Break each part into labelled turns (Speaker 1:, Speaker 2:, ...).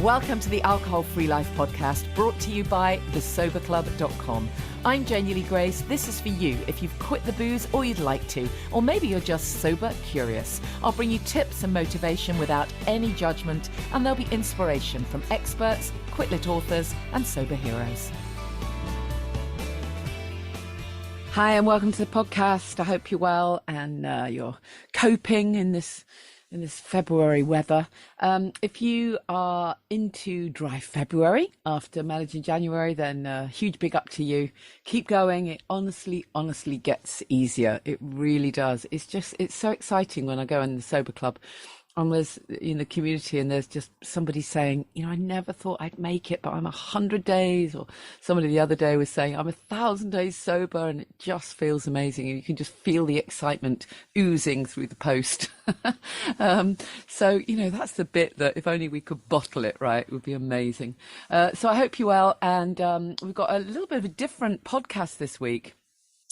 Speaker 1: Welcome to the Alcohol Free Life podcast, brought to you by thesoberclub.com. I'm Janie Lee Grace. This is for you if you've quit the booze or you'd like to, or maybe you're just sober curious. I'll bring you tips and motivation without any judgment, and there'll be inspiration from experts, quit-lit authors, and sober heroes. Hi, and welcome to the podcast. I hope you're well and you're coping in this February weather. If you are into dry February after managing January, then huge big up to you. Keep going. It honestly gets easier. It really does. It's so exciting when I go in the sober club and there's in the community and there's just somebody saying, I never thought I'd make it, but I'm 100 days. Or somebody the other day was saying, I'm 1,000 days sober, and it just feels amazing. And you can just feel the excitement oozing through the post. So, that's the bit that if only we could bottle it, right, it would be amazing. So I hope you're well. And we've got a little bit of a different podcast this week.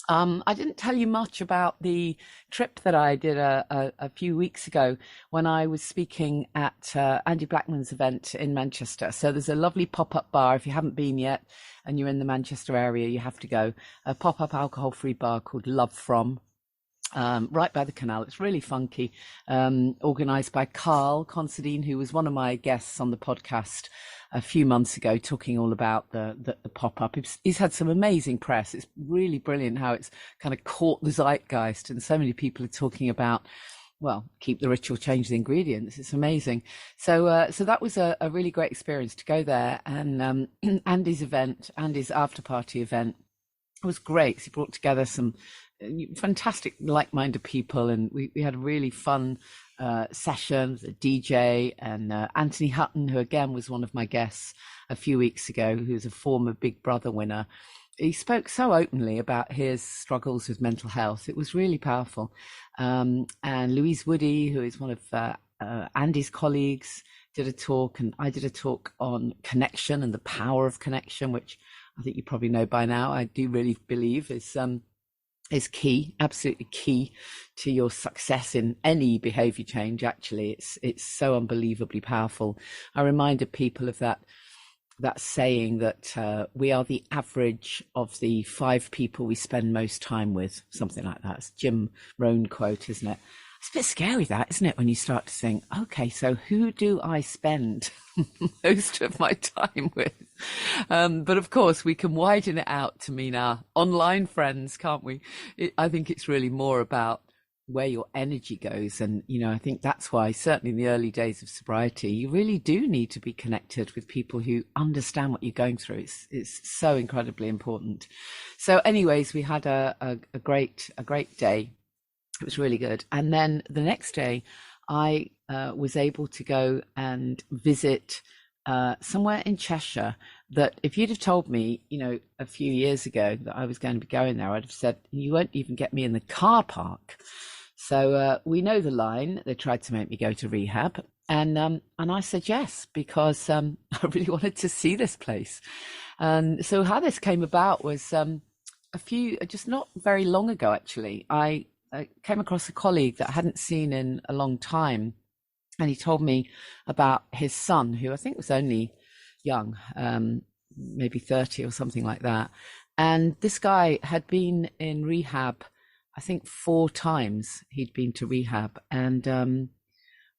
Speaker 1: I didn't tell you much about the trip that I did a few weeks ago when I was speaking at Andy Blackman's event in Manchester. So there's a lovely pop-up bar. If you haven't been yet and you're in the Manchester area, you have to go. A pop-up alcohol-free bar called Love From. Right by the canal. It's really funky, organised by Carl Constellations, who was one of my guests on the podcast a few months ago, talking all about the pop-up. He's had some amazing press. It's really brilliant how it's kind of caught the zeitgeist, and so many people are talking about, well, keep the ritual, change the ingredients. It's amazing. So that was a really great experience to go there. And Andy's after-party event was great. He brought together some fantastic like-minded people, and we had a really fun session. A DJ and Anthony Hutton, who again was one of my guests a few weeks ago, who's a former Big Brother winner. He spoke so openly about his struggles with mental health. It was really powerful. And Louise Woody, who is one of Andy's colleagues, did a talk, and I did a talk on connection and the power of connection, which I think you probably know by now. I do really believe is key, absolutely key to your success in any behavior change. Actually, it's so unbelievably powerful. I reminded people of that saying that we are the average of the 5 people we spend most time with, something like that. It's Jim Rohn quote, isn't it? It's a bit scary, that, isn't it, when you start to think, okay, so who do I spend most of my time with? But of course, we can widen it out to mean our online friends, can't we? I think it's really more about where your energy goes. And, I think that's why, certainly in the early days of sobriety, you really do need to be connected with people who understand what you're going through. It's so incredibly important. So anyways, we had a great day. It was really good. And then the next day, I was able to go and visit somewhere in Cheshire that if you'd have told me, a few years ago that I was going to be going there, I'd have said, you won't even get me in the car park. So we know the line. They tried to make me go to rehab. And I said yes, because I really wanted to see this place. And so how this came about was just not very long ago, actually. I came across a colleague that I hadn't seen in a long time, and he told me about his son, who I think was only young, maybe 30 or something like that. And this guy had been in rehab, I think 4 times he'd been to rehab. And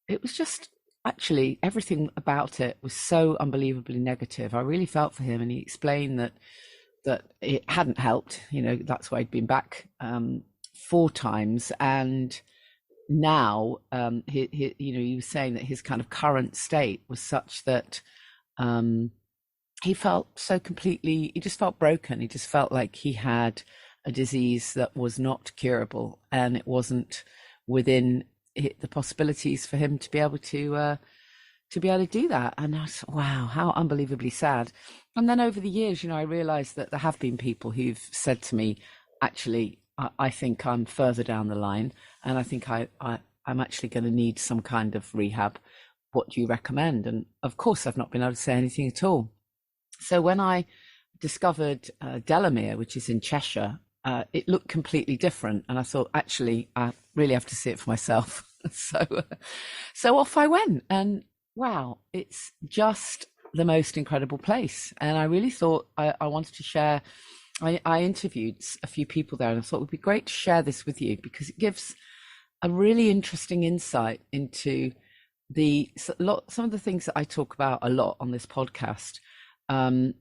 Speaker 1: it was just, actually, everything about it was so unbelievably negative. I really felt for him, and he explained that it hadn't helped. That's why he'd been back 4 times, and now he was saying that his kind of current state was such that he felt so completely, he just felt broken. He just felt like he had a disease that was not curable, and it wasn't within the possibilities for him to be able to do that. And I was, wow, how unbelievably sad. And then over the years, I realized that there have been people who've said to me, actually, I think I'm further down the line, and I think I'm actually going to need some kind of rehab. What do you recommend? And of course, I've not been able to say anything at all. So when I discovered Delamere, which is in Cheshire, it looked completely different. And I thought, actually, I really have to see it for myself. So off I went. And Wow, it's just the most incredible place. And I really thought I wanted to share. I interviewed a few people there, and I thought it would be great to share this with you because it gives a really interesting insight into some of the things that I talk about a lot on this podcast. Um,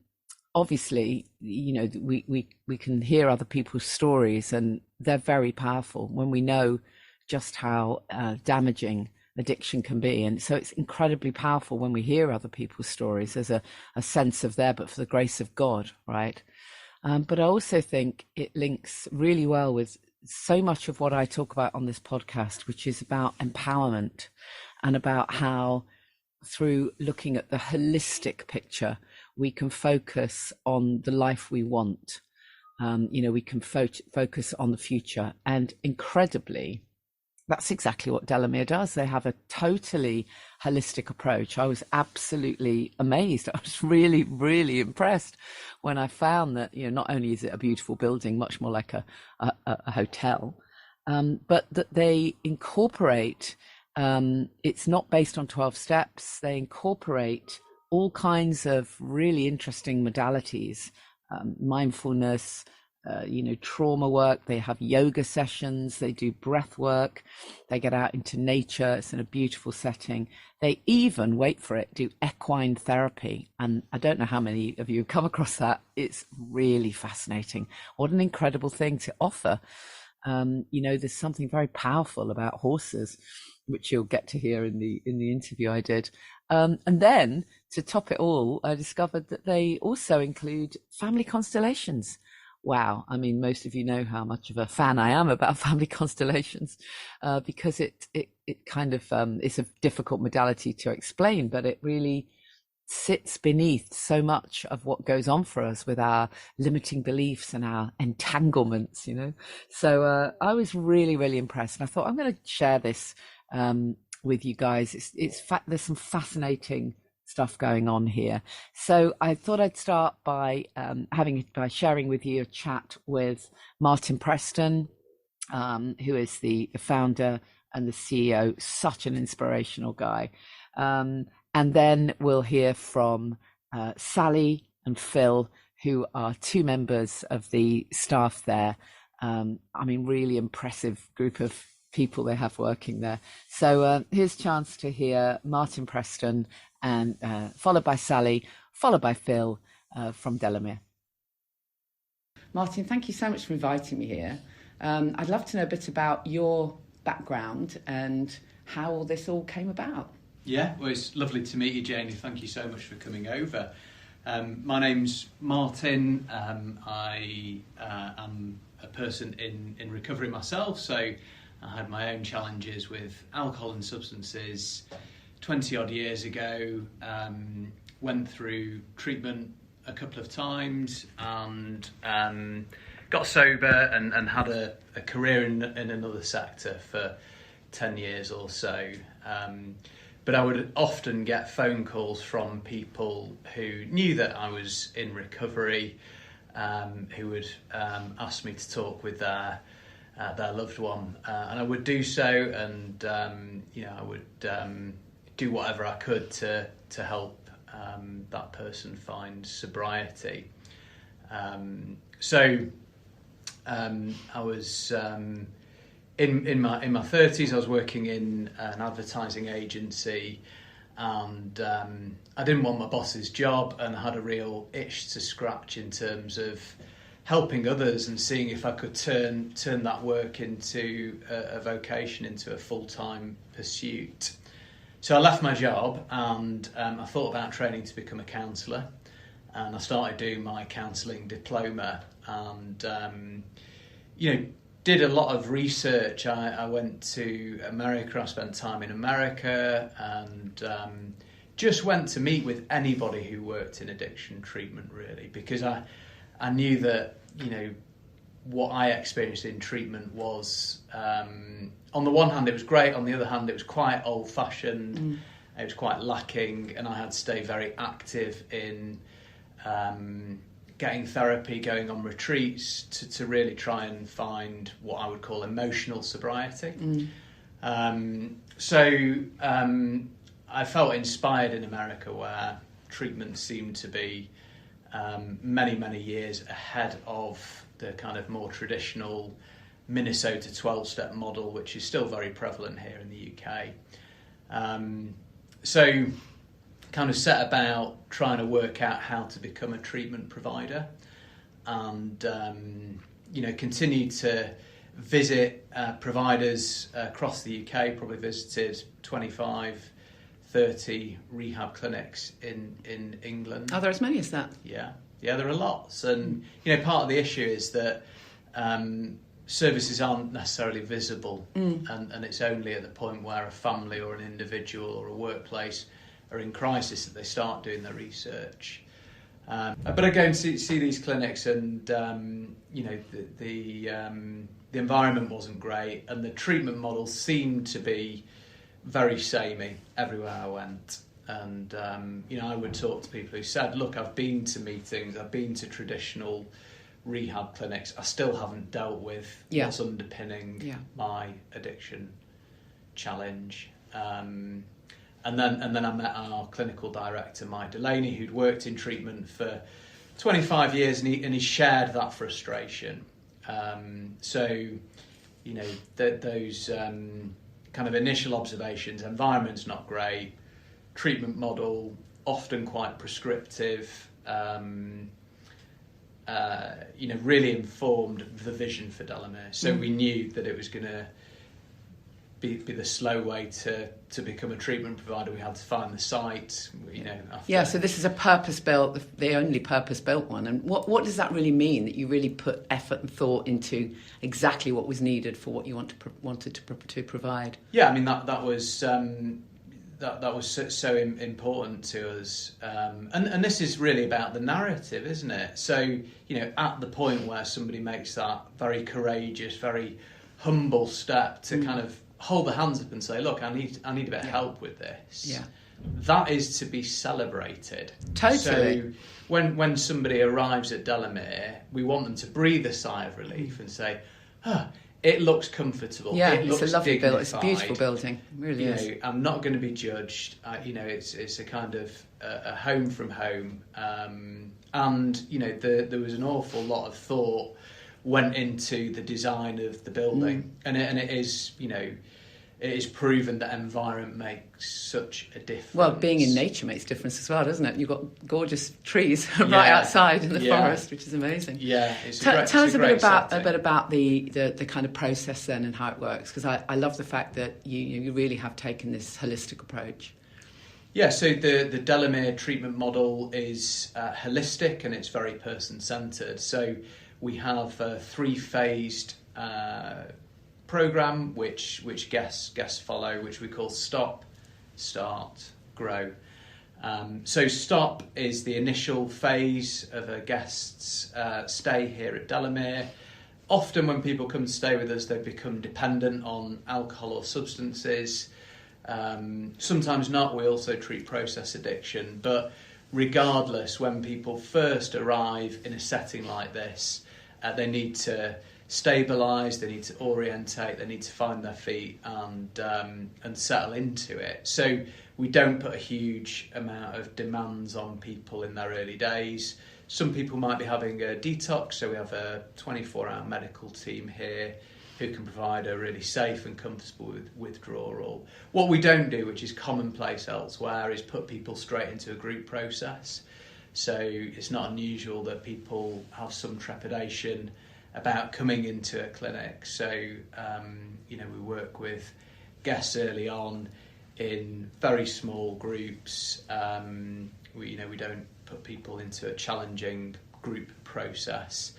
Speaker 1: Obviously, we can hear other people's stories, and they're very powerful when we know just how damaging addiction can be. And so it's incredibly powerful when we hear other people's stories. There's a sense of there, but for the grace of God, right? But I also think it links really well with so much of what I talk about on this podcast, which is about empowerment and about how, through looking at the holistic picture, we can focus on the life we want. We can focus on the future. And incredibly, that's exactly what Delamere does. They have a totally holistic approach. I was absolutely amazed. I was really, really impressed when I found that, not only is it a beautiful building, much more like a hotel, but that they incorporate, it's not based on 12 steps. They incorporate all kinds of really interesting modalities, mindfulness, trauma work. They have yoga sessions, they do breath work, they get out into nature. It's in a beautiful setting. They even, wait for it, do equine therapy. And I don't know how many of you have come across that. It's really fascinating. What an incredible thing to offer. There's something very powerful about horses, which you'll get to hear in the interview I did. And then to top it all, I discovered that they also include family constellations. Wow. I mean, most of you know how much of a fan I am about family constellations, because it kind of, it's a difficult modality to explain, but it really sits beneath so much of what goes on for us with our limiting beliefs and our entanglements, So I was really, really impressed. And I thought, I'm going to share this with you guys. There's some fascinating stuff going on here. So I thought I'd start by sharing with you a chat with Martin Preston, who is the founder and the CEO, such an inspirational guy. And then we'll hear from Sally and Phil, who are two members of the staff there. Really impressive group of people they have working there. So here's a chance to hear Martin Preston, and followed by Sally, followed by Phil from Delamere. Martin, thank you so much for inviting me here. I'd love to know a bit about your background and how all this all came about.
Speaker 2: Yeah, well, it's lovely to meet you, Janie. Thank you so much for coming over. My name's Martin. I am a person in recovery myself, so I had my own challenges with alcohol and substances 20 odd years ago. Went through treatment a couple of times and got sober and had a career in another sector for 10 years or so. But I would often get phone calls from people who knew that I was in recovery, who would ask me to talk with their loved one, and I would do so, and I would do whatever I could to help that person find sobriety. So I was in my 30s. I was working in an advertising agency, and I didn't want my boss's job, and I had a real itch to scratch in terms of helping others and seeing if I could turn that work into a vocation, into a full-time pursuit. So I left my job, and I thought about training to become a counsellor, and I started doing my counselling diploma, and did a lot of research. I went to America. I spent time in America, and just went to meet with anybody who worked in addiction treatment, really, because I knew that, what I experienced in treatment was, on the one hand, it was great. On the other hand, it was quite old-fashioned. It was quite lacking, and I had to stay very active in getting therapy, going on retreats to really try and find what I would call emotional sobriety. So I felt inspired in America, where treatment seemed to be many years ahead of the kind of more traditional Minnesota 12-step model, which is still very prevalent here in the UK. So kind of set about trying to work out how to become a treatment provider, and continued to visit providers across the UK. Probably visited 25, 30 rehab clinics in England.
Speaker 1: Are there as many as that?
Speaker 2: Yeah, there are lots. And part of the issue is that services aren't necessarily visible, and it's only at the point where a family or an individual or a workplace are in crisis that they start doing their research. But I go and see these clinics, and the environment wasn't great, and the treatment model seemed to be very samey everywhere I went. And I would talk to people who said, "Look, I've been to meetings, I've been to traditional rehab clinics, I still haven't dealt with what's underpinning my addiction challenge." And then I met our clinical director, Mike Delaney, who'd worked in treatment for 25 years, and he shared that frustration. Those kind of initial observations: environment's not great, treatment model often quite prescriptive. Really informed the vision for Delamere. So we knew that it was going to be the slow way to become a treatment provider. We had to find the site,
Speaker 1: So this is a purpose-built, the only purpose-built one. And what does that really mean, that you really put effort and thought into exactly what was needed for what you wanted to provide? Yeah,
Speaker 2: I mean, that was so important to us. And this is really about the narrative, isn't it? So, at the point where somebody makes that very courageous, very humble step to kind of hold their hands up and say, "Look, I need a bit of help with this." Yeah. That is to be celebrated.
Speaker 1: Totally.
Speaker 2: So when somebody arrives at Delamere, we want them to breathe a sigh of relief and say, "It looks comfortable.
Speaker 1: Yeah,
Speaker 2: it looks
Speaker 1: it's a lovely
Speaker 2: dignified.
Speaker 1: Building. It's a beautiful building. It really is.
Speaker 2: I'm not going to be judged. It's a kind of a home from home." There was an awful lot of thought went into the design of the building, and it is it is proven that environment makes such a difference.
Speaker 1: Well, being in nature makes a difference as well, doesn't it? You've got gorgeous trees right outside in the forest, which is amazing.
Speaker 2: Yeah,
Speaker 1: tell us a bit about the kind of process then and how it works, because I love the fact that you really have taken this holistic approach.
Speaker 2: Yeah, so the Delamere treatment model is holistic, and it's very person-centred. So we have a 3-phased program which guests follow, which we call Stop, Start, Grow. So Stop is the initial phase of a guest's stay here at Delamere. Often when people come to stay with us, they become dependent on alcohol or substances. Sometimes not. We also treat process addiction. But regardless, when people first arrive in a setting like this, they need to stabilise, they need to orientate, they need to find their feet and settle into it. So we don't put a huge amount of demands on people in their early days. Some people might be having a detox, so we have a 24-hour medical team here who can provide a really safe and comfortable withdrawal. What we don't do, which is commonplace elsewhere, is put people straight into a group process. So it's not unusual that people have some trepidation about coming into a clinic. So, we work with guests early on in very small groups. We don't put people into a challenging group process.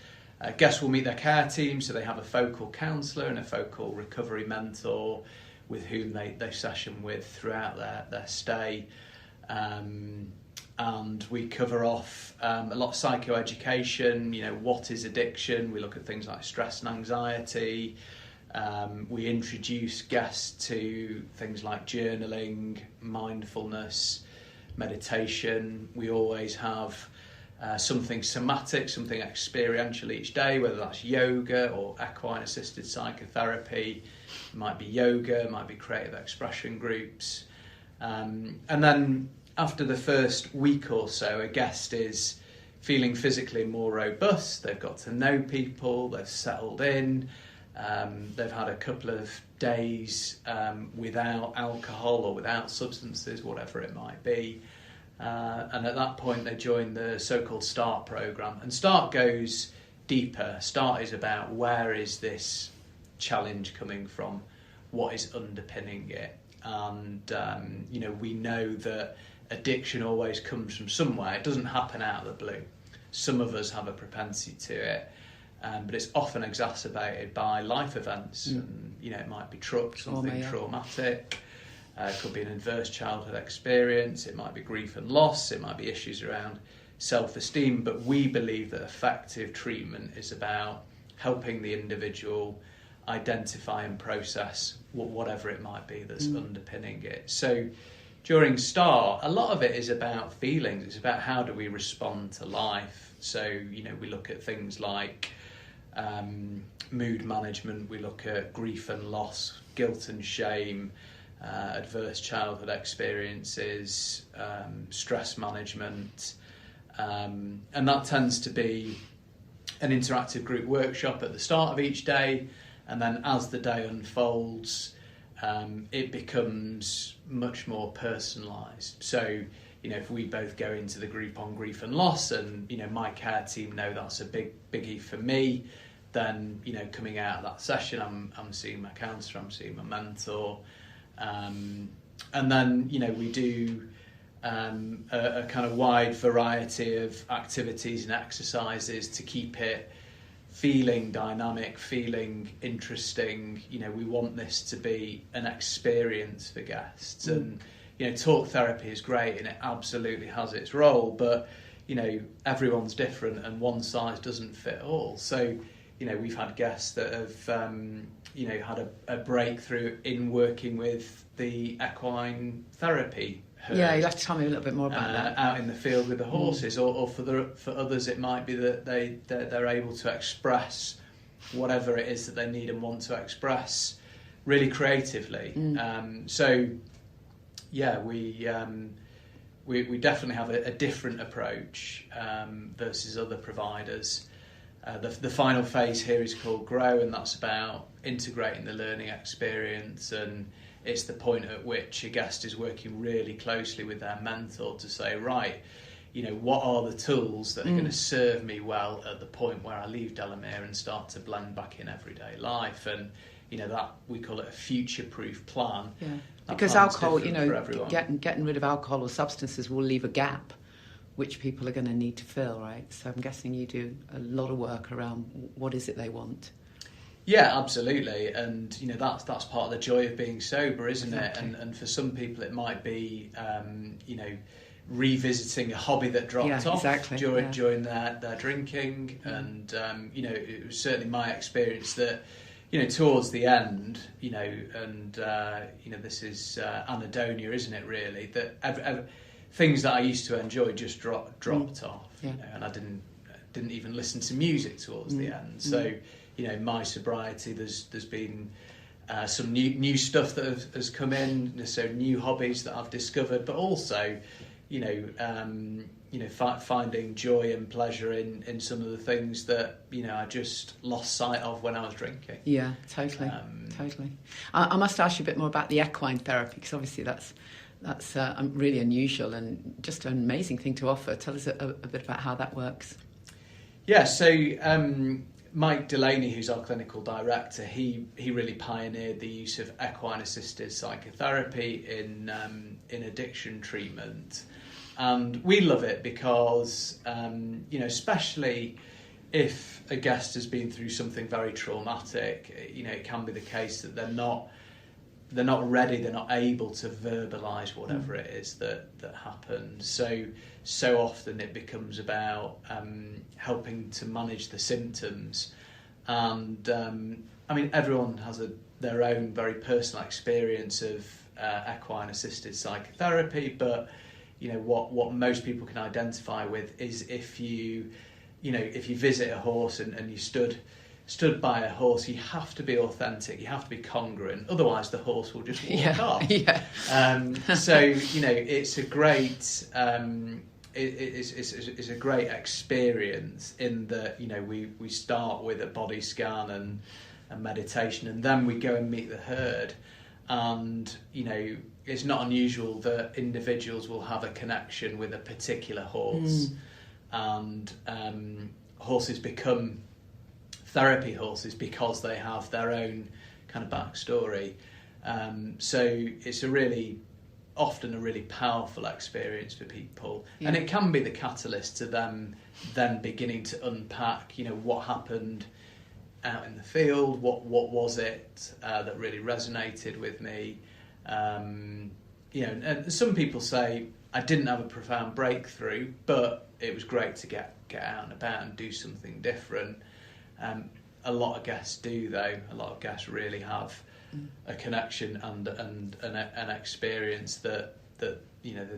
Speaker 2: Guests will meet their care team, so they have a focal counsellor and a focal recovery mentor with whom they session with throughout their stay. And we cover off a lot of psychoeducation, what is addiction. We look at things like stress and anxiety. We introduce guests to things like journaling, mindfulness, meditation. We always have something somatic, something experiential each day, whether that's yoga or equine assisted psychotherapy. It might be yoga, it might be creative expression groups. And then after the first week or so, a guest is feeling physically more robust. They've got to know people, they've settled in, they've had a couple of days without alcohol or without substances, whatever it might be. And at that point they join the so-called START programme. And START goes deeper. START is about where is this challenge coming from, what is underpinning it. And, we know that addiction always comes from somewhere. It doesn't happen out of the blue. Some of us have a propensity to it, but it's often exacerbated by life events. And, it might be something traumatic. It could be an adverse childhood experience. It might be grief and loss. It might be issues around self-esteem. But we believe that effective treatment is about helping the individual identify and process whatever it might be that's underpinning it. So during START, a lot of it is about feelings. It's about how do we respond to life. So, we look at things like mood management. We look at grief and loss, guilt and shame, adverse childhood experiences, stress management. And that tends to be an interactive group workshop at the start of each day. And then as the day unfolds, it becomes much more personalised. So, if we both go into the group on grief and loss and, my care team know that's a biggie for me, then, coming out of that session, I'm seeing my counsellor, I'm seeing my mentor. And then, we do a kind of wide variety of activities and exercises to keep it feeling dynamic, feeling interesting. We want this to be an experience for guests. And, talk therapy is great and it absolutely has its role, but, everyone's different and one size doesn't fit all. So, we've had guests that have, had a breakthrough in working with the equine therapy.
Speaker 1: Yeah, you'll have to tell me a little bit more about that.
Speaker 2: Out in the field with the horses, or for others it might be that they're able to express whatever it is that they need and want to express really creatively. We definitely have a different approach versus other providers. The final phase here is called Grow, and that's about integrating the learning experience, and it's the point at which a guest is working really closely with their mentor to say, right, what are the tools that are going to serve me well at the point where I leave Delamere and start to blend back in everyday life. And, that we call it a future-proof plan.
Speaker 1: Yeah. Because alcohol, getting rid of alcohol or substances will leave a gap which people are going to need to fill, right? So I'm guessing you do a lot of work around what is it they want.
Speaker 2: Yeah, absolutely, and that's part of the joy of being sober, isn't
Speaker 1: Exactly.
Speaker 2: it? And for some people, it might be revisiting a hobby that dropped off during their drinking, and it was certainly my experience that towards the end, this is anhedonia, isn't it? Really, that things that I used to enjoy just dropped off, and I didn't even listen to music towards the end. So. My sobriety, there's been some new stuff that has come in, so new hobbies that I've discovered, but also, finding joy and pleasure in some of the things that, I just lost sight of when I was drinking.
Speaker 1: Yeah, totally. I must ask you a bit more about the equine therapy, because obviously that's really unusual and just an amazing thing to offer. Tell us a bit about how that works.
Speaker 2: Yeah, so Mike Delaney, who's our clinical director, he really pioneered the use of equine-assisted psychotherapy in addiction treatment, and we love it because especially if a guest has been through something very traumatic, it can be the case that they're not ready, they're not able to verbalise whatever it is that happens. So often it becomes about helping to manage the symptoms, and everyone has their own very personal experience of equine assisted psychotherapy, but what most people can identify with is if you visit a horse and you stood stood by a horse, you have to be authentic, you have to be congruent, otherwise the horse will just walk off. So it's a great it's a great experience in that we start with a body scan and a meditation, and then we go and meet the herd, and it's not unusual that individuals will have a connection with a particular horse, and horses become therapy horses because they have their own kind of backstory. So it's often a really powerful experience for people, and it can be the catalyst to them then beginning to unpack, what happened out in the field, what was it that really resonated with me. And some people say, I didn't have a profound breakthrough, but it was great to get out and about and do something different. A lot of guests do, though. A lot of guests really have a connection and an experience that they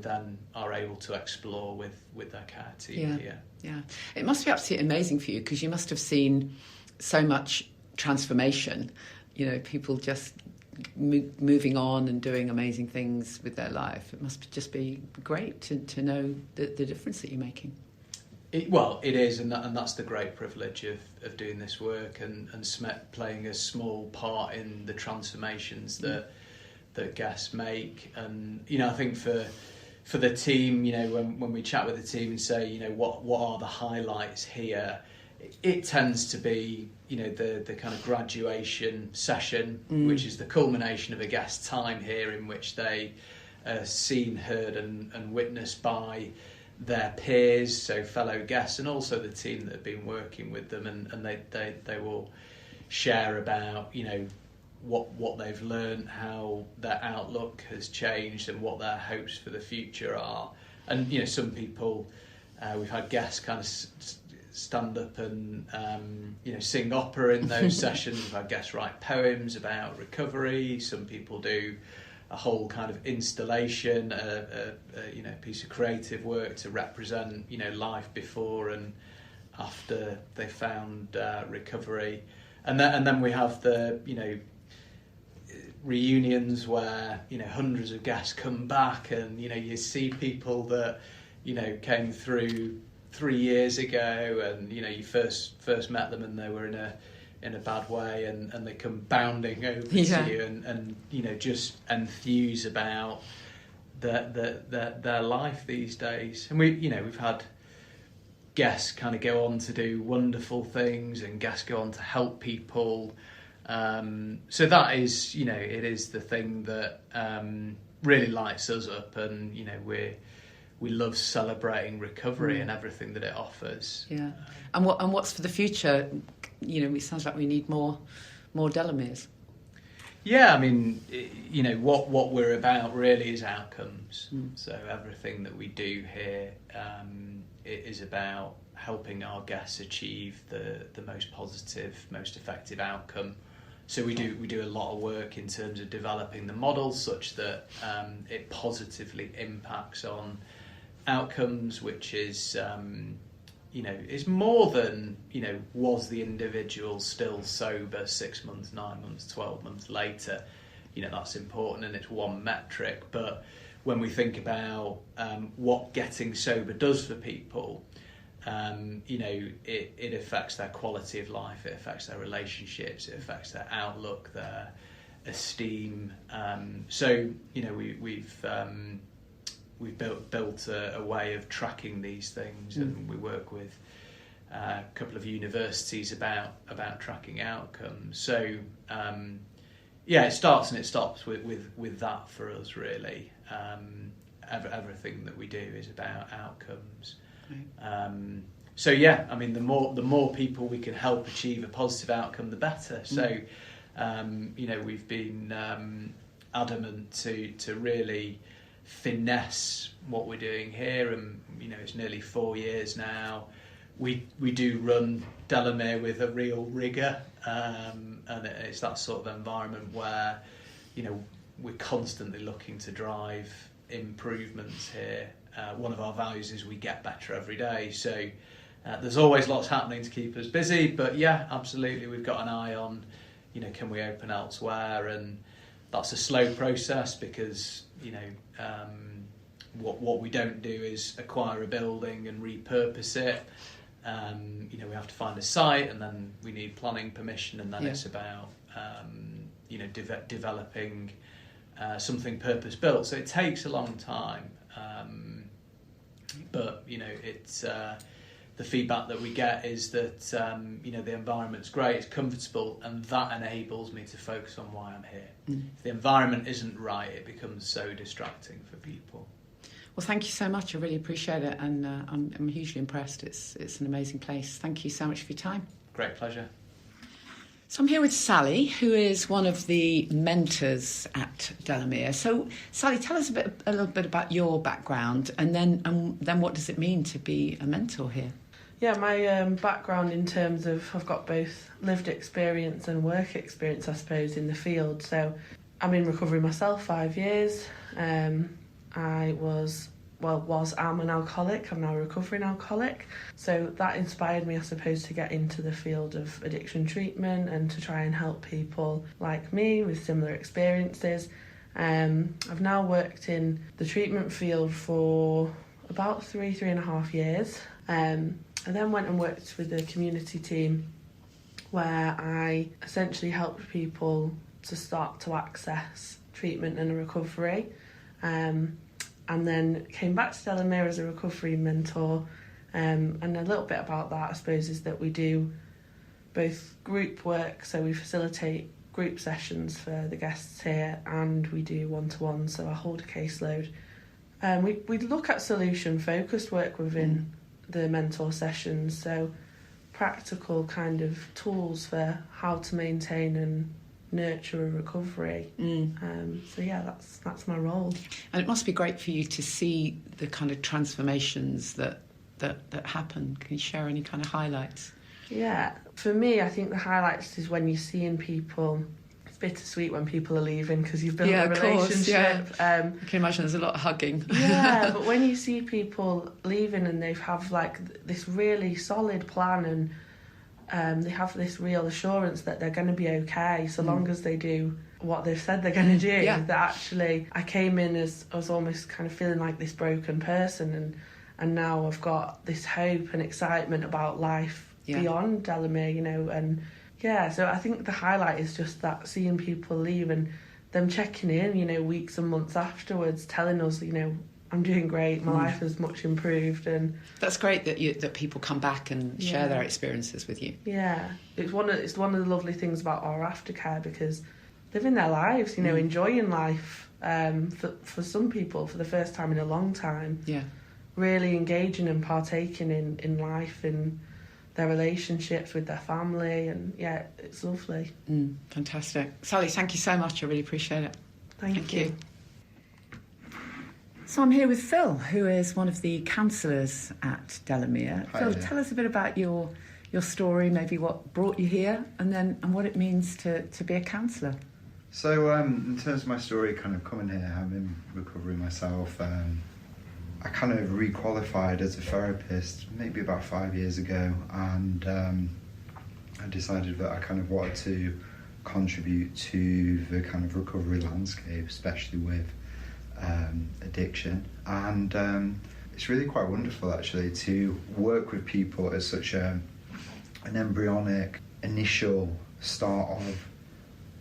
Speaker 2: then are able to explore with their care team here.
Speaker 1: Yeah, it must be absolutely amazing for you, because you must have seen so much transformation. People just moving on and doing amazing things with their life. It must just be great to know the difference that you're making.
Speaker 2: It is, and that's the great privilege of doing this work and playing a small part in the transformations that guests make. And I think for the team, when we chat with the team and say, what are the highlights here, it tends to be the kind of graduation session, which is the culmination of a guest's time here, in which they are seen, heard and witnessed by their peers, so fellow guests, and also the team that have been working with them, and they will share about what they've learned, how their outlook has changed, and what their hopes for the future are. And some people, we've had guests kind of stand up and sing opera in those sessions. We've had guests write poems about recovery. Some people do a whole kind of installation, a piece of creative work to represent life before and after they found recovery, and then we have the reunions where hundreds of guests come back, and you see people that came through 3 years ago, and you first met them and they were in a bad way, and they come bounding over to you and just enthuse about their life these days. And we've had guests kind of go on to do wonderful things, and guests go on to help people. So that is it is the thing that really lights us up, and we love celebrating recovery and everything that it offers.
Speaker 1: Yeah. And what's for the future? It sounds like we need more Delameres.
Speaker 2: Yeah, I mean, what we're about really is outcomes. So everything that we do here it is about helping our guests achieve the most positive, most effective outcome. So we do a lot of work in terms of developing the model such that it positively impacts on outcomes, which is is more than was the individual still sober 6 months, 9 months, 12 months later. That's important, and it's one metric. But when we think about what getting sober does for people, it affects their quality of life, it affects their relationships, it affects their outlook, their esteem. So we've built a way of tracking these things, and we work with a couple of universities about tracking outcomes. So it starts and it stops with that for us, really. Everything that we do is about outcomes. Right. The more people we can help achieve a positive outcome, the better. So we've been adamant to really finesse what we're doing here, and it's nearly 4 years now. We do run Delamere with a real rigour, and it's that sort of environment where we're constantly looking to drive improvements here. One of our values is we get better every day, so There's always lots happening to keep us busy, but yeah, absolutely, we've got an eye on, can we open elsewhere? And that's a slow process because, what we don't do is acquire a building and repurpose it. We have to find a site, and then we need planning permission, and then it's about, developing something purpose-built. So it takes a long time, but, it's... the feedback that we get is that, the environment's great, it's comfortable, and that enables me to focus on why I'm here. If the environment isn't right, it becomes so distracting for people.
Speaker 1: Well, thank you so much. I really appreciate it, and I'm hugely impressed. It's an amazing place. Thank you so much for your time.
Speaker 2: Great pleasure.
Speaker 1: So I'm here with Sally, who is one of the mentors at Delamere. So, Sally, tell us a little bit about your background, and then what does it mean to be a mentor here?
Speaker 3: Yeah, my background in terms of I've got both lived experience and work experience, I suppose, in the field. So I'm in recovery myself, 5 years. I am an alcoholic. I'm now a recovering alcoholic. So that inspired me, I suppose, to get into the field of addiction treatment and to try and help people like me with similar experiences. I've now worked in the treatment field for about 3.5 years. I then went and worked with a community team where I essentially helped people to start to access treatment and a recovery. And then came back to Delamere as a recovery mentor. And a little bit about that, I suppose, is that we do both group work, so we facilitate group sessions for the guests here, and we do one-to-one, so I hold a caseload. We look at solution-focused work within the mentor sessions, so practical kind of tools for how to maintain and nurture a recovery. So yeah, that's my role.
Speaker 1: And it must be great for you to see the kind of transformations that happen. Can you share any kind of highlights?
Speaker 3: Yeah, for me, I think the highlights is when you're seeing people. It's bittersweet when people are leaving because you've built a relationship.
Speaker 1: I can imagine there's a lot of hugging.
Speaker 3: Yeah, but when you see people leaving and they have like this really solid plan and they have this real assurance that they're going to be okay so long as they do what they've said they're going to do. That actually I came in as I was almost kind of feeling like this broken person, and now I've got this hope and excitement about life beyond Delamere, and so I think the highlight is just that, seeing people leave and them checking in, weeks and months afterwards, telling us, I'm doing great, my life has much improved. And
Speaker 1: that's great that people come back and share their experiences with you.
Speaker 3: Yeah, it's one of the lovely things about our aftercare, because living their lives, enjoying life, for some people for the first time in a long time. Yeah, really engaging and partaking in life, in their relationships with their family, and it's lovely.
Speaker 1: Fantastic. Sally, thank you so much. I really appreciate it.
Speaker 3: Thank you.
Speaker 1: So I'm here with Phil, who is one of the counsellors at Delamere.
Speaker 4: Hi,
Speaker 1: Phil, tell us a bit about your story, maybe what brought you here, and what it means to be a counsellor.
Speaker 4: So in terms of my story, kind of coming here, I'm in recovery myself. I kind of re-qualified as a therapist maybe about 5 years ago, and I decided that I kind of wanted to contribute to the kind of recovery landscape, especially with addiction. And it's really quite wonderful actually to work with people at such an embryonic initial start of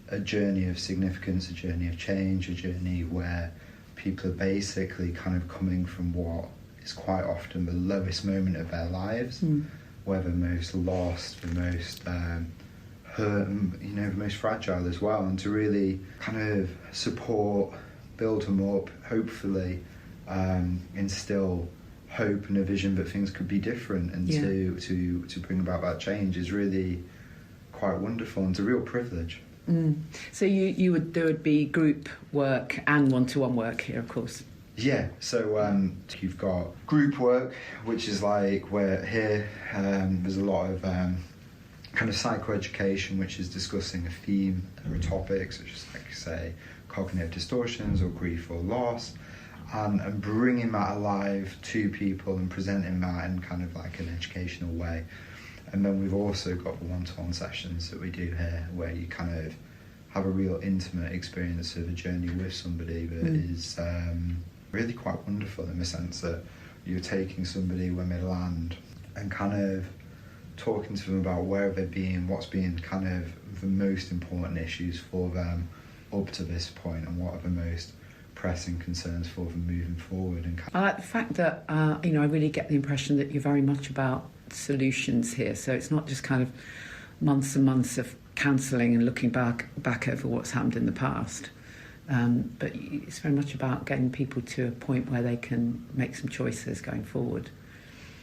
Speaker 4: a journey of significance, a journey of change, a journey where people are basically kind of coming from what is quite often the lowest moment of their lives, where they're most lost, the most hurt, and, the most fragile as well, and to really kind of support, build them up, hopefully instill hope and a vision that things could be different, and to bring about that change is really quite wonderful, and it's a real privilege.
Speaker 1: So there would be group work and one-to-one work here, of course.
Speaker 4: Yeah, so you've got group work, which is like where here there's a lot of kind of psychoeducation, which is discussing a theme or a topic, such as, like say, cognitive distortions or grief or loss. and bringing that alive to people and presenting that in kind of like an educational way. And then we've also got the one-to-one sessions that we do here, where you kind of have a real intimate experience of a journey with somebody that is really quite wonderful, in the sense that you're taking somebody when they land and kind of talking to them about where they've been, what's been kind of the most important issues for them up to this point, and what are the most pressing concerns for them moving forward. And
Speaker 1: I like the fact that I really get the impression that you're very much about solutions here. So it's not just kind of months and months of counselling and looking back over what's happened in the past, but it's very much about getting people to a point where they can make some choices going forward.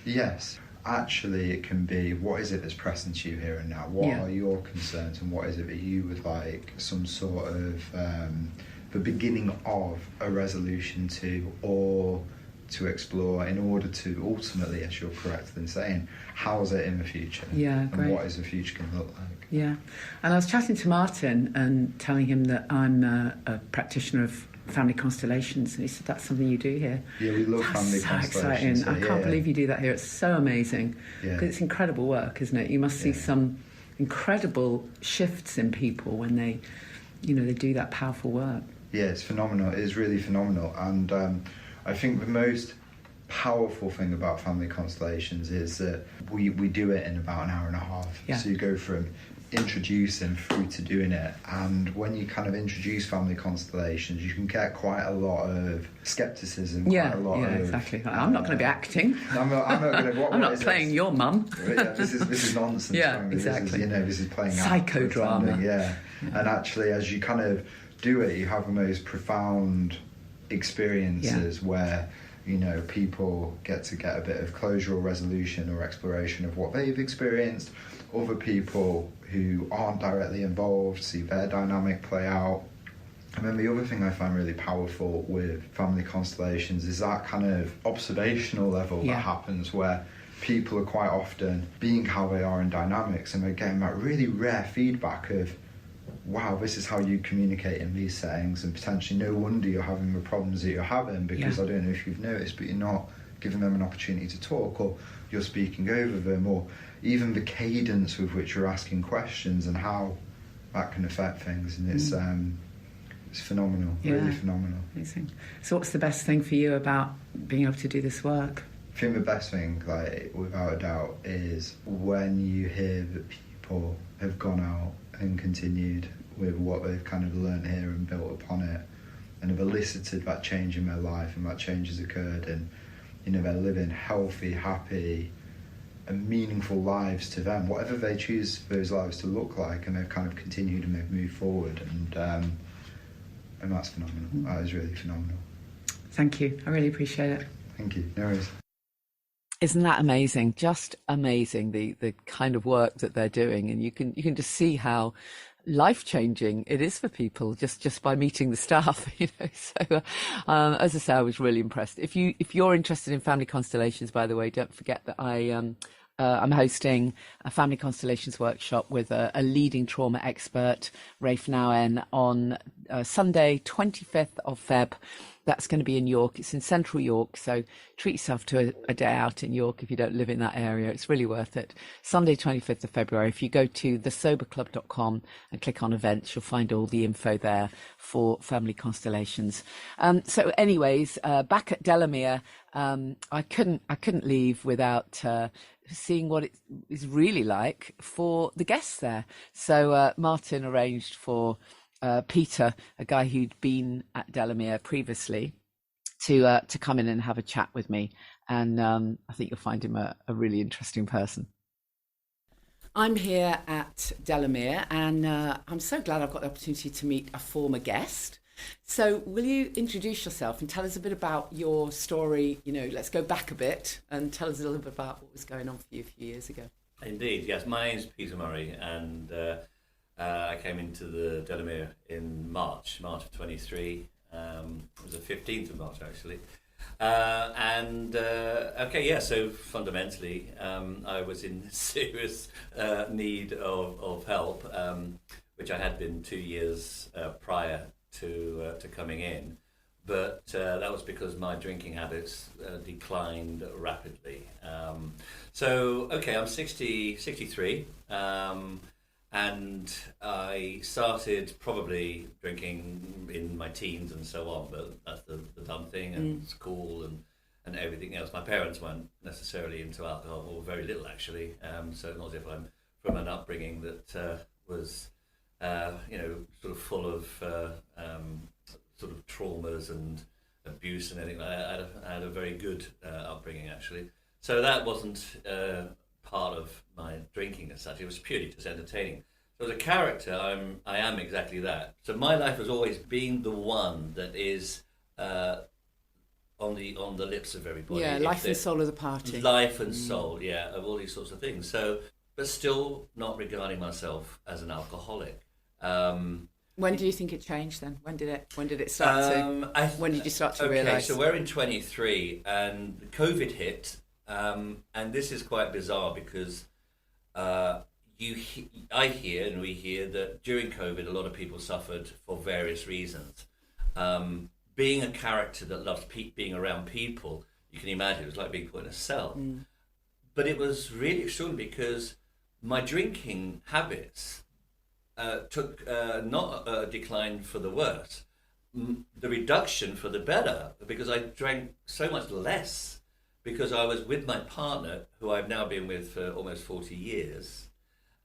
Speaker 4: Yes, actually it can be, what is it that's pressing to you here and now? What are your concerns, and what is it that you would like some sort of the beginning of a resolution to, or to explore, in order to ultimately, as you're correct in saying, how's it in the future?
Speaker 1: Yeah, great.
Speaker 4: And what is the future going to look like?
Speaker 1: Yeah, and I was chatting to Martin and telling him that I'm a practitioner of family constellations, and he said, that's something you do here.
Speaker 4: Yeah, we love family constellations.
Speaker 1: Exciting. I can't believe you do that here. It's so amazing, because it's incredible work, isn't it? You must see some incredible shifts in people when they do that powerful work.
Speaker 4: Yeah, it's phenomenal. It is really phenomenal. And I think the most powerful thing about family constellations is that we do it in about an hour and a half.
Speaker 1: Yeah.
Speaker 4: So you go from introducing through to doing it, and when you kind of introduce family constellations, you can get quite a lot of skepticism.
Speaker 1: Exactly. I'm not going to be acting.
Speaker 4: I'm not going to.
Speaker 1: I'm not playing your mum.
Speaker 4: This is nonsense.
Speaker 1: Yeah, exactly.
Speaker 4: This is playing
Speaker 1: psychodrama.
Speaker 4: Yeah, and actually, as you kind of do it, you have the most profound experiences where people get a bit of closure or resolution or exploration of what they've experienced. Other people who aren't directly involved see their dynamic play out. And then the other thing I find really powerful with family constellations is that kind of observational level that happens, where people are quite often being how they are in dynamics, and they're getting that really rare feedback of, wow, this is how you communicate in these settings, and potentially no wonder you're having the problems that you're having, because I don't know if you've noticed, but you're not giving them an opportunity to talk, or you're speaking over them, or even the cadence with which you're asking questions and how that can affect things. And it's phenomenal, really phenomenal.
Speaker 1: Amazing. So what's the best thing for you about being able to do this work?
Speaker 4: I think the best thing, without a doubt, is when you hear that people have gone out and continued with what they've kind of learned here and built upon it, and have elicited that change in their life, and that change has occurred, and they're living healthy, happy and meaningful lives to them, whatever they choose for those lives to look like, and they've kind of continued and they've moved forward, and that's phenomenal. That is really phenomenal.
Speaker 1: Thank you, I really appreciate it.
Speaker 4: Thank you. No worries.
Speaker 1: Isn't that amazing? Just amazing, the kind of work that they're doing, and you can just see how life-changing it is for people just by meeting the staff. So as I say, I was really impressed. If you're interested in family constellations, by the way, don't forget that I'm hosting a family constellations workshop with a leading trauma expert, Rafe Nowen, on Sunday 25th of Feb. That's going to be in York. It's in central York, so treat yourself to a day out in York if you don't live in that area. It's really worth it. Sunday 25th of February. If you go to thesoberclub.com and click on events, you'll find all the info there for family constellations. So anyways, back at Delamere, I couldn't leave without seeing what it is really like for the guests there. So Martin arranged for Peter, a guy who'd been at Delamere previously, to come in and have a chat with me, and I think you'll find him a really interesting person. I'm here at Delamere, and I'm so glad I've got the opportunity to meet a former guest. So will you introduce yourself and tell us a bit about your story? Let's go back a bit and tell us a little bit about what was going on for you a few years ago.
Speaker 5: Indeed, yes. My name's Peter Murray, and I came into the Delamere in March of 23. It was the 15th of March, actually. So fundamentally, I was in serious need of help, which I had been 2 years prior to coming in. but that was because my drinking habits declined rapidly. I'm 63, and I started probably drinking in my teens and so on, but that's the dumb thing, and school and everything else. My parents weren't necessarily into alcohol, or very little actually, so not as if I'm from an upbringing that was, sort of full of sort of traumas and abuse and everything like that. I had a very good upbringing actually. So that wasn't part of my drinking as such. It was purely just entertaining. So as a character, I am exactly that. So my life has always been the one that is on the lips of everybody.
Speaker 1: Yeah, life and soul of the party.
Speaker 5: Life and soul, yeah, of all these sorts of things. So, but still not regarding myself as an alcoholic.
Speaker 1: When do you think it changed then? When did it start to? When did you start to realise?
Speaker 5: Okay, so we're in 23 and COVID hit, and this is quite bizarre because I hear and we hear that during COVID a lot of people suffered for various reasons. Being a character that loves being around people, you can imagine it was like being put in a cell. But it was really extraordinary because my drinking habits took not a decline for the worse, the reduction for the better, because I drank so much less because I was with my partner, who I've now been with for almost 40 years.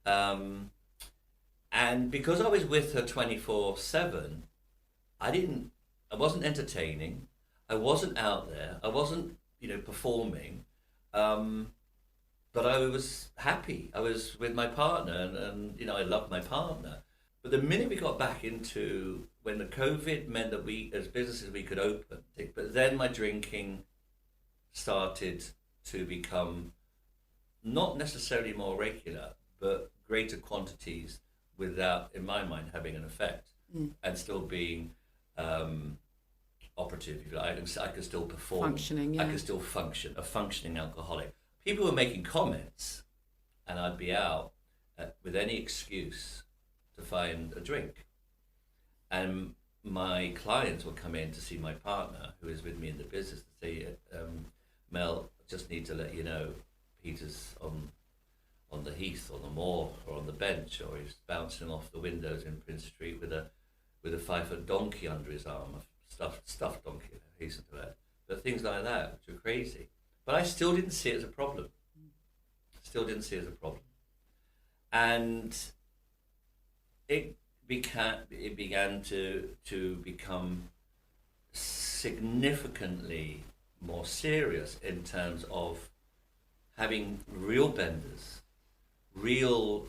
Speaker 5: And because I was with her 24/7, I wasn't entertaining, I wasn't out there, I wasn't, performing, but I was happy. I was with my partner, and I loved my partner. But the minute we got back into when the COVID meant that we, as businesses, we could open, but then my drinking started to become not necessarily more regular, but greater quantities without, in my mind, having an effect, and still being operative. If you like. I could still perform.
Speaker 1: Functioning, yeah.
Speaker 5: I could still function, a functioning alcoholic. People were making comments, and I'd be out with any excuse to find a drink. And my clients would come in to see my partner, who is with me in the business, to say, Mel, just need to let you know, Peter's on the heath, on the moor, or on the bench, or he's bouncing off the windows in Prince Street with a 5-foot donkey under his arm, a stuffed donkey, hasten to that. But things like that, which are crazy. But I still didn't see it as a problem. And it began to become significantly more serious in terms of having real benders, real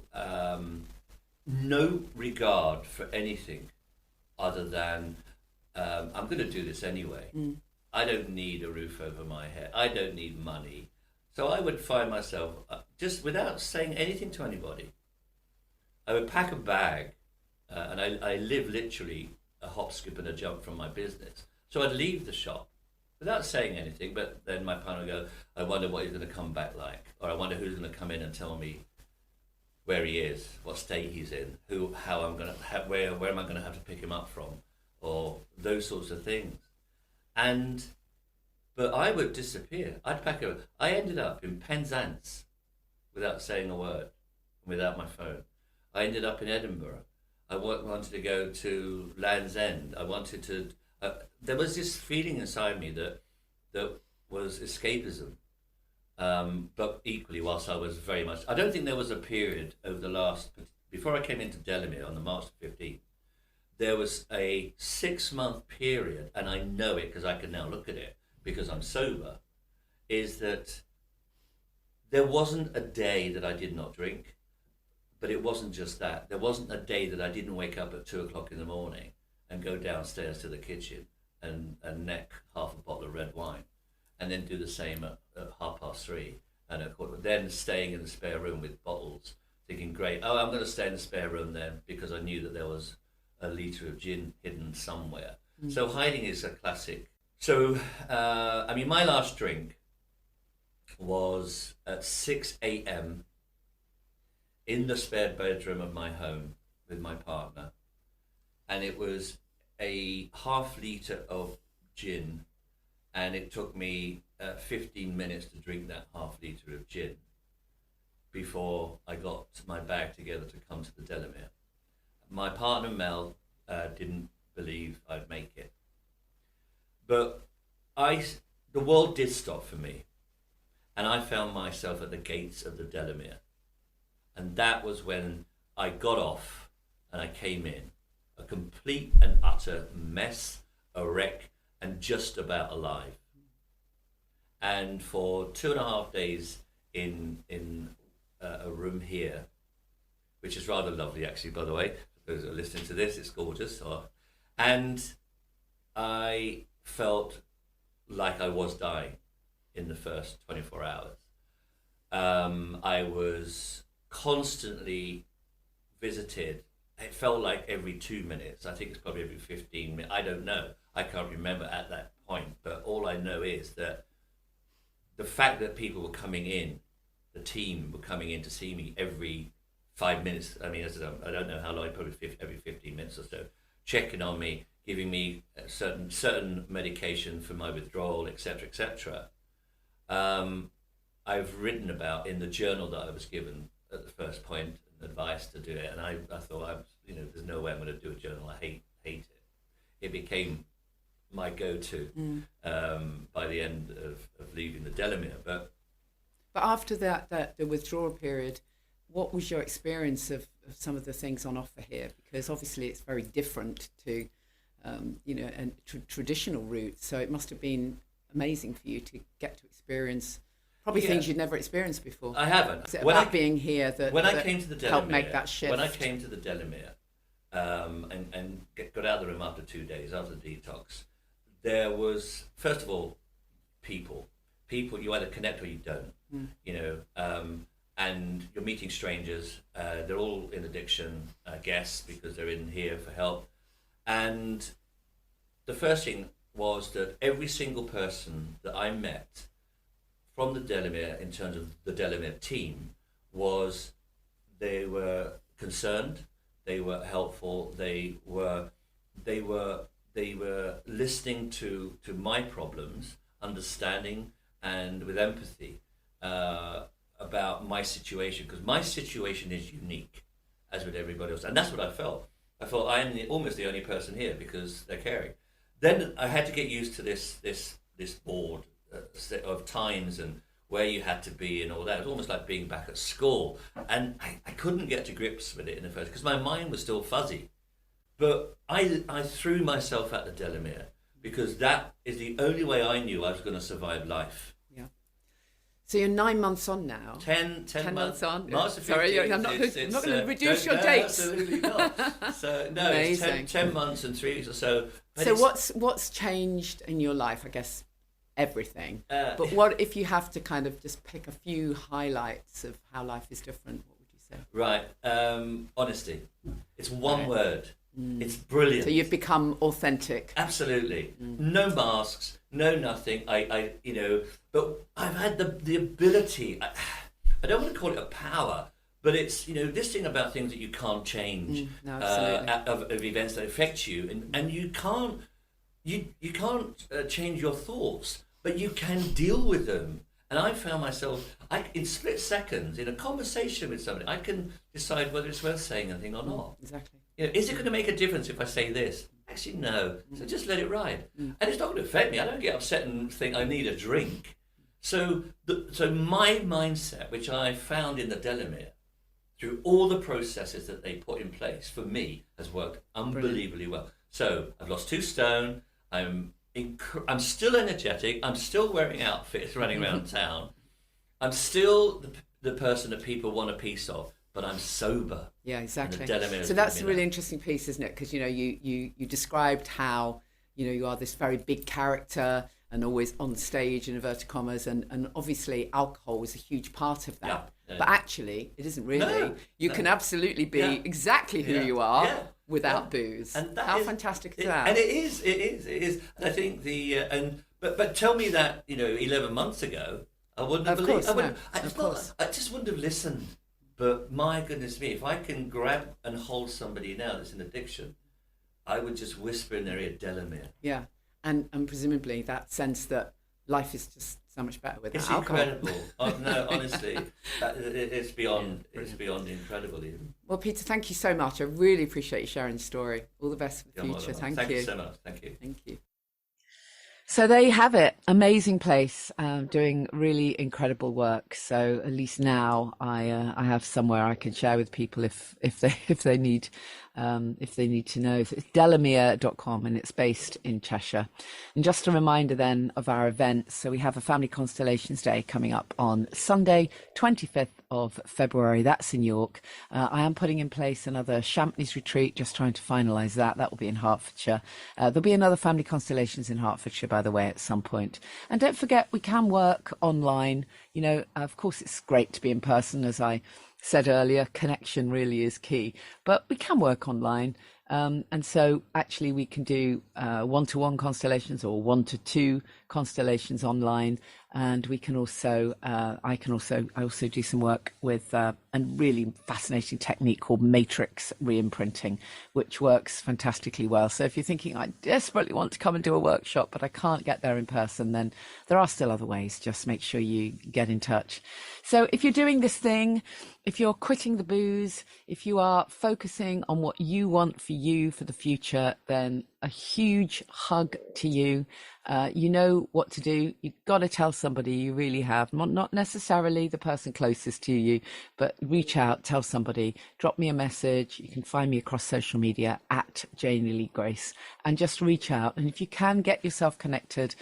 Speaker 5: no regard for anything other than I'm going to do this anyway. I don't need a roof over my head. I don't need money. So I would find myself, just without saying anything to anybody, I would pack a bag, and I live literally a hop, skip and a jump from my business. So I'd leave the shop without saying anything, but then my partner would go, I wonder what he's going to come back like, or I wonder who's going to come in and tell me where he is, what state he's in, how I'm going to, where am I going to have to pick him up from, or those sorts of things. But I would disappear. I'd pack it. I ended up in Penzance without saying a word, without my phone. I ended up in Edinburgh. I wanted to go to Land's End. I wanted to. There was this feeling inside me that was escapism. But equally, whilst I was very much, I don't think there was a period over the last, before I came into Delamere on the March 15th, there was a 6-month period, and I know it because I can now look at it because I'm sober, is that there wasn't a day that I did not drink, but it wasn't just that. There wasn't a day that I didn't wake up at 2:00 in the morning and go downstairs to the kitchen and neck half a bottle of red wine, and then do the same at 3:30, and then staying in the spare room with bottles, thinking, great, I'm going to stay in the spare room then, because I knew that there was a litre of gin hidden somewhere. So hiding is a classic. So, my last drink was at 6 a.m. in the spare bedroom of my home with my partner, and it was a half litre of gin, and it took me 15 minutes to drink that half-litre of gin before I got my bag together to come to the Delamere. My partner Mel didn't believe I'd make it, but the world did stop for me, and I found myself at the gates of the Delamere, and that was when I got off and I came in, a complete and utter mess, a wreck, and just about alive. And for 2.5 days in a room here, which is rather lovely actually, by the way, for those who are listening to this, it's gorgeous. And I felt like I was dying in the first 24 hours. I was constantly visited. It felt like every 2 minutes. I think it's probably every 15 minutes. I don't know. I can't remember at that point. But all I know is that the fact that people were coming in, the team were coming in to see me every 5 minutes. I mean, I don't know how long, probably every 15 minutes or so, checking on me, giving me certain medication for my withdrawal, etc., etc. I've written about in the journal that I was given at the first point, advice to do it, and I thought, there's no way I'm going to do a journal. I hate it. It became my go-to by the end of leaving the Delamere. But
Speaker 1: after that the withdrawal period, what was your experience of some of the things on offer here? Because obviously it's very different to a traditional route, so it must have been amazing for you to get to experience probably things you'd never experienced before.
Speaker 5: I haven't.
Speaker 1: Is it about being here that
Speaker 5: I came to the Delamere,
Speaker 1: helped make that shift?
Speaker 5: When I came to the Delamere and got out of the room after 2 days, after the detox, there was, first of all, people you either connect or you don't, and you're meeting strangers. They're all in addiction, I guess, because they're in here for help. And the first thing was that every single person that I met from the Delamere, in terms of the Delamere team, they were concerned, they were helpful, they were listening to my problems, understanding and with empathy about my situation, because my situation is unique, as with everybody else, and that's what I felt. I felt I am almost the only person here because they're caring. Then I had to get used to this board of times and where you had to be and all that. It was almost like being back at school, and I couldn't get to grips with it in the first, because my mind was still fuzzy. But I threw myself at the Delamere because that is the only way I knew I was going to survive life.
Speaker 1: Yeah. So you're 9 months on now.
Speaker 5: 10 months
Speaker 1: on.
Speaker 5: March the 15th.
Speaker 1: Sorry, I'm not going to reduce your dates.
Speaker 5: Absolutely not. So no,
Speaker 1: amazing.
Speaker 5: It's 10 months and 3 weeks or so. But
Speaker 1: so what's changed in your life? I guess everything. But what if you have to kind of just pick a few highlights of how life is different? What would you say?
Speaker 5: Right. Honesty. It's one word. It's brilliant.
Speaker 1: So you've become authentic.
Speaker 5: Absolutely. No masks, no nothing. But I've had the ability. I don't want to call it a power, but it's this thing about things that you can't change,
Speaker 1: no, absolutely.
Speaker 5: of events that affect you, and you can't change your thoughts, but you can deal with them. And I found myself, in split seconds, in a conversation with somebody, I can decide whether it's worth saying anything or not.
Speaker 1: Exactly.
Speaker 5: Is it going to make a difference if I say this? Actually, no. So just let it ride. And it's not going to affect me. I don't get upset and think I need a drink. So my mindset, which I found in the Delamere, through all the processes that they put in place, for me, has worked unbelievably well. So I've lost 2 stone. I'm still energetic. I'm still wearing outfits, running around town. I'm still the person that people want a piece of, but I'm sober.
Speaker 1: Yeah, exactly. So that's a really interesting piece, isn't it? Because you described how you are this very big character and always on stage in inverted commas, and obviously alcohol was a huge part of that. Yeah. But actually, it isn't really. No, you can absolutely be exactly who you are without booze. And how fantastic is that?
Speaker 5: And it is. And I think but tell me that 11 months ago, I wouldn't have believed. I just wouldn't have listened. But my goodness me, if I can grab and hold somebody now that's in addiction, I would just whisper in their ear, Delamere.
Speaker 1: Yeah. and presumably that sense that life is just so much better without
Speaker 5: It's
Speaker 1: alcohol.
Speaker 5: incredible. No, honestly, it's beyond incredible even.
Speaker 1: Well, Peter, thank you so much. I really appreciate you sharing your story. All the best for the
Speaker 5: You're
Speaker 1: future.
Speaker 5: welcome.
Speaker 1: Thank you.
Speaker 5: Thank you so much. Thank you.
Speaker 1: Thank you. So there you have it. Amazing place, doing really incredible work. So at least now I have somewhere I can share with people if they need to know. So it's delamere.com, and it's based in Cheshire. And just a reminder then of our events. So we have a Family Constellations Day coming up on Sunday, 25th of February. That's in York. I am putting in place another Champneys retreat, just trying to finalise that. That will be in Hertfordshire. There'll be another Family Constellations in Hertfordshire, by the way, at some point. And don't forget, we can work online. You know, of course, it's great to be in person, as I said earlier. Connection really is key, but we can work online. And so actually we can do one-to-one constellations or one-to-two constellations online. And we can also, I also do some work with a really fascinating technique called matrix re-imprinting, which works fantastically well. So if you're thinking, I desperately want to come and do a workshop, but I can't get there in person, then there are still other ways. Just make sure you get in touch. So if you're doing this thing, if you're quitting the booze, if you are focusing on what you want for you for the future, then a huge hug to you. You know what to do. You've got to tell somebody, you really have. Not necessarily the person closest to you, but reach out, tell somebody, drop me a message. You can find me across social media at Janie Lee Grace, and just reach out. And if you can get yourself connected,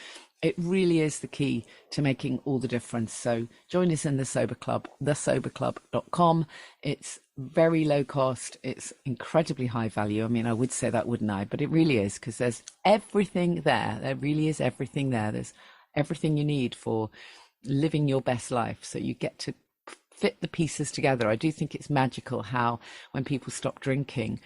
Speaker 1: it really is the key to making all the difference. So join us in the Sober Club, thesoberclub.com. It's very low cost. It's incredibly high value. I mean, I would say that, wouldn't I? But it really is, because there's everything there. There really is everything there. There's everything you need for living your best life. So you get to fit the pieces together. I do think it's magical how when people stop drinking,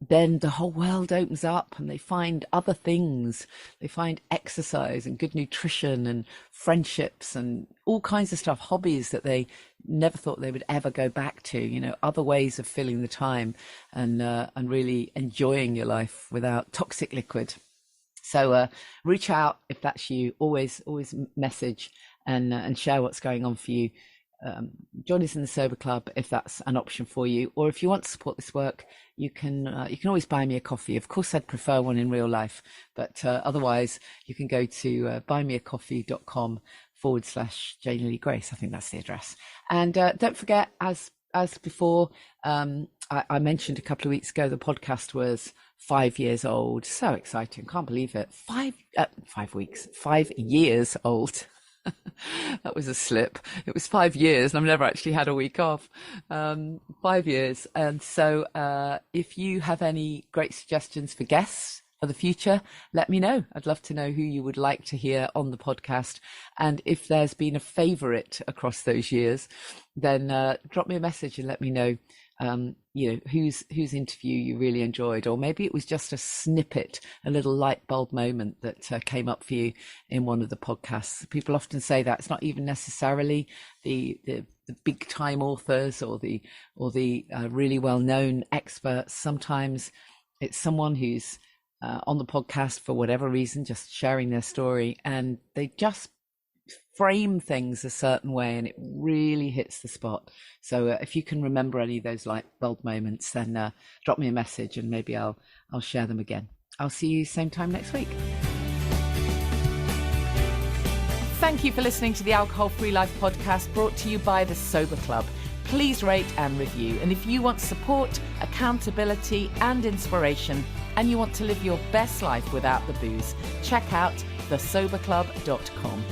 Speaker 1: then the whole world opens up and they find other things. They find exercise and good nutrition and friendships and all kinds of stuff, hobbies that they never thought they would ever go back to, you know, other ways of filling the time and really enjoying your life without toxic liquid. So reach out if that's you. Always message and share what's going on for you. Join us in the Sober Club if that's an option for you, or if you want to support this work, you can always buy me a coffee. Of course, I'd prefer one in real life, but otherwise you can go to buymeacoffee.com/Janie Lee Grace. I think that's the address. And don't forget, as before, I mentioned a couple of weeks ago, the podcast was 5 years old. So exciting! Can't believe it. 5 years old. That was a slip. It was 5 years and I've never actually had a week off. 5 years. And so if you have any great suggestions for guests for the future, let me know. I'd love to know who you would like to hear on the podcast. And if there's been a favourite across those years, then drop me a message and let me know whose interview you really enjoyed, or maybe it was just a snippet, a little light bulb moment that came up for you in one of the podcasts. People often say that it's not even necessarily the big time authors or the really well known experts. Sometimes it's someone who's on the podcast for whatever reason, just sharing their story, and they just frame things a certain way and it really hits the spot. So if you can remember any of those light bulb moments, then drop me a message and maybe I'll share them again. I'll see you same time next week. Thank you for listening to the Alcohol Free Life podcast, brought to you by the Sober Club. Please rate and review. And if you want support, accountability and inspiration, and you want to live your best life without the booze, check out thesoberclub.com.